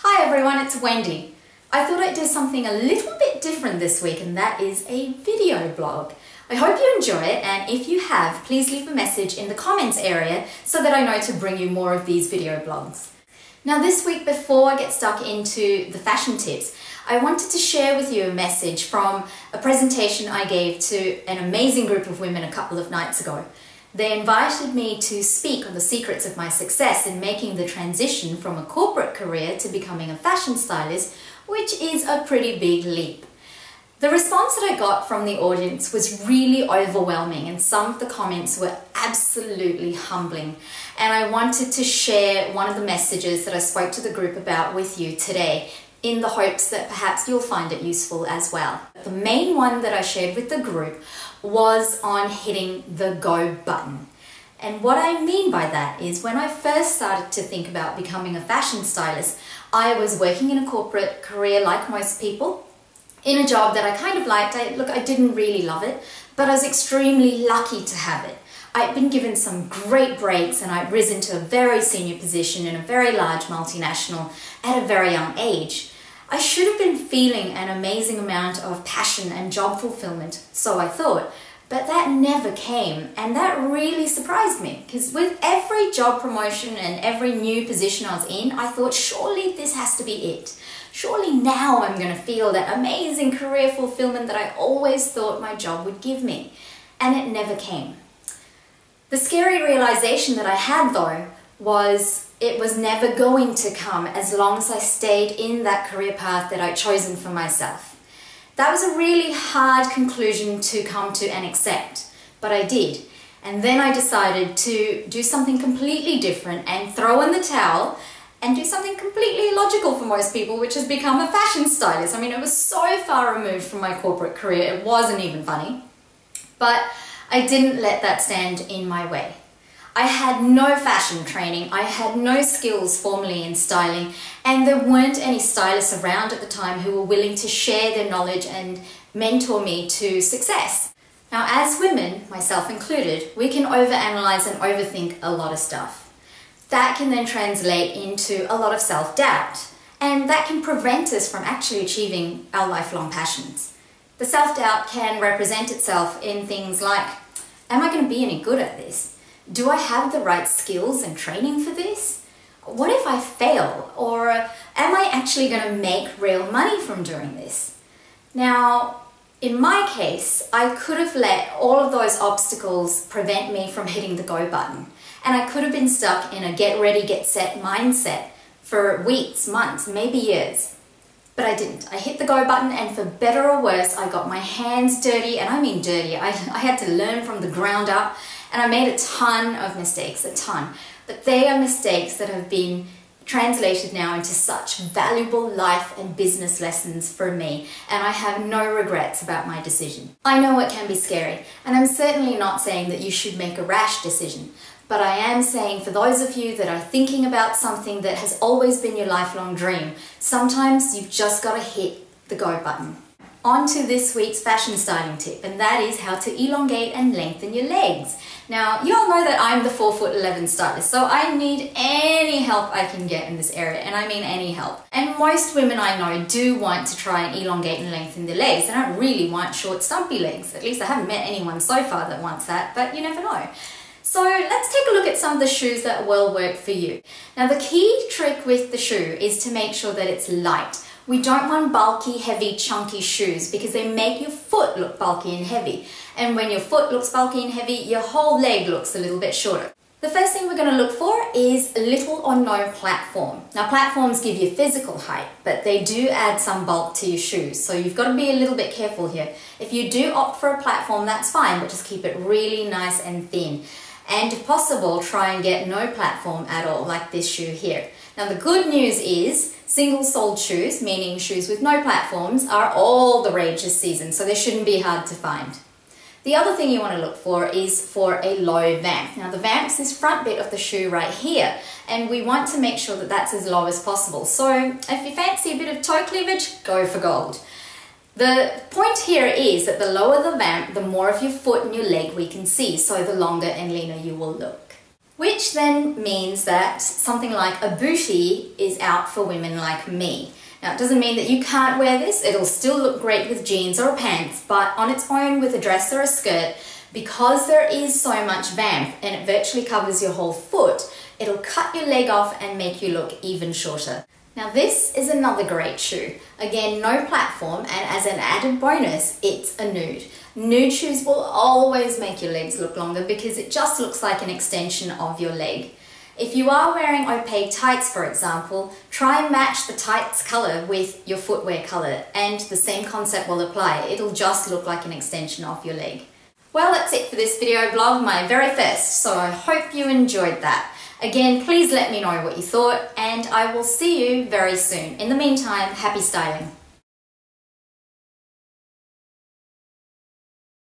Hi everyone, it's Wendy. I thought I'd do something a little bit different this week, and that is a video blog. I hope you enjoy it, and if you have, please leave a message in the comments area so that I know to bring you more of these video blogs. Now this week, before I get stuck into the fashion tips, I wanted to share with you a message from a presentation I gave to an amazing group of women a couple of nights ago. They invited me to speak on the secrets of my success in making the transition from a corporate career to becoming a fashion stylist, which is a pretty big leap. The response that I got from the audience was really overwhelming, and some of the comments were absolutely humbling. And I wanted to share one of the messages that I spoke to the group about with you today, in the hopes that perhaps you'll find it useful as well. The main one that I shared with the group was on hitting the go button. And what I mean by that is, when I first started to think about becoming a fashion stylist, I was working in a corporate career like most people, in a job that I kind of liked. I didn't really love it, but I was extremely lucky to have it. I'd been given some great breaks, and I'd risen to a very senior position in a very large multinational at a very young age. I should have been feeling an amazing amount of passion and job fulfillment, so I thought, but that never came, and that really surprised me, because with every job promotion and every new position I was in, I thought, surely this has to be it. Surely now I'm going to feel that amazing career fulfillment that I always thought my job would give me, and it never came. The scary realization that I had, though, was it was never going to come as long as I stayed in that career path that I'd chosen for myself. That was a really hard conclusion to come to and accept, but I did. And then I decided to do something completely different and throw in the towel and do something completely illogical for most people, which has become a fashion stylist. I mean, it was so far removed from my corporate career, it wasn't even funny. But I didn't let that stand in my way. I had no fashion training, I had no skills formally in styling, and there weren't any stylists around at the time who were willing to share their knowledge and mentor me to success. Now, as women, myself included, we can overanalyze and overthink a lot of stuff. That can then translate into a lot of self-doubt, and that can prevent us from actually achieving our lifelong passions. The self-doubt can represent itself in things like, am I going to be any good at this? Do I have the right skills and training for this? What if I fail? Or am I actually going to make real money from doing this? Now, in my case, I could have let all of those obstacles prevent me from hitting the go button. And I could have been stuck in a get ready, get set mindset for weeks, months, maybe years. But I didn't. I hit the go button, and for better or worse, I got my hands dirty, and I mean dirty. I had to learn from the ground up, and I made a ton of mistakes, a ton. But they are mistakes that have been translated now into such valuable life and business lessons for me, and I have no regrets about my decision. I know it can be scary, and I'm certainly not saying that you should make a rash decision, but I am saying, for those of you that are thinking about something that has always been your lifelong dream, sometimes you've just got to hit the go button. On to this week's fashion styling tip, and that is how to elongate and lengthen your legs. Now, you all know that I'm the 4'11" stylist, so I need any help I can get in this area, and I mean any help. And most women I know do want to try and elongate and lengthen their legs. They don't really want short, stumpy legs. At least I haven't met anyone so far that wants that, but you never know. So let's take a look at some of the shoes that will work for you. Now, the key trick with the shoe is to make sure that it's light. We don't want bulky, heavy, chunky shoes because they make your foot look bulky and heavy. And when your foot looks bulky and heavy, your whole leg looks a little bit shorter. The first thing we're going to look for is little or no platform. Now, platforms give you physical height, but they do add some bulk to your shoes, so you've got to be a little bit careful here. If you do opt for a platform, that's fine, but just keep it really nice and thin. And if possible, try and get no platform at all, like this shoe here. Now, the good news is single-soled shoes, meaning shoes with no platforms, are all the rage this season, so they shouldn't be hard to find. The other thing you want to look for is for a low vamp. Now, the vamp's this front bit of the shoe right here, and we want to make sure that that's as low as possible. So if you fancy a bit of toe cleavage, go for gold. The point here is that the lower the vamp, the more of your foot and your leg we can see, so the longer and leaner you will look. Which then means that something like a bootie is out for women like me. Now, it doesn't mean that you can't wear this. It'll still look great with jeans or pants, but on its own with a dress or a skirt, because there is so much vamp and it virtually covers your whole foot, it'll cut your leg off and make you look even shorter. Now, this is another great shoe. Again, no platform, and as an added bonus, it's a nude. Nude shoes will always make your legs look longer because it just looks like an extension of your leg. If you are wearing opaque tights, for example, try and match the tights color with your footwear color, and the same concept will apply. It'll just look like an extension of your leg. Well, that's it for this video blog, my very first, so I hope you enjoyed that. Again, please let me know what you thought, and I will see you very soon. In the meantime, happy styling.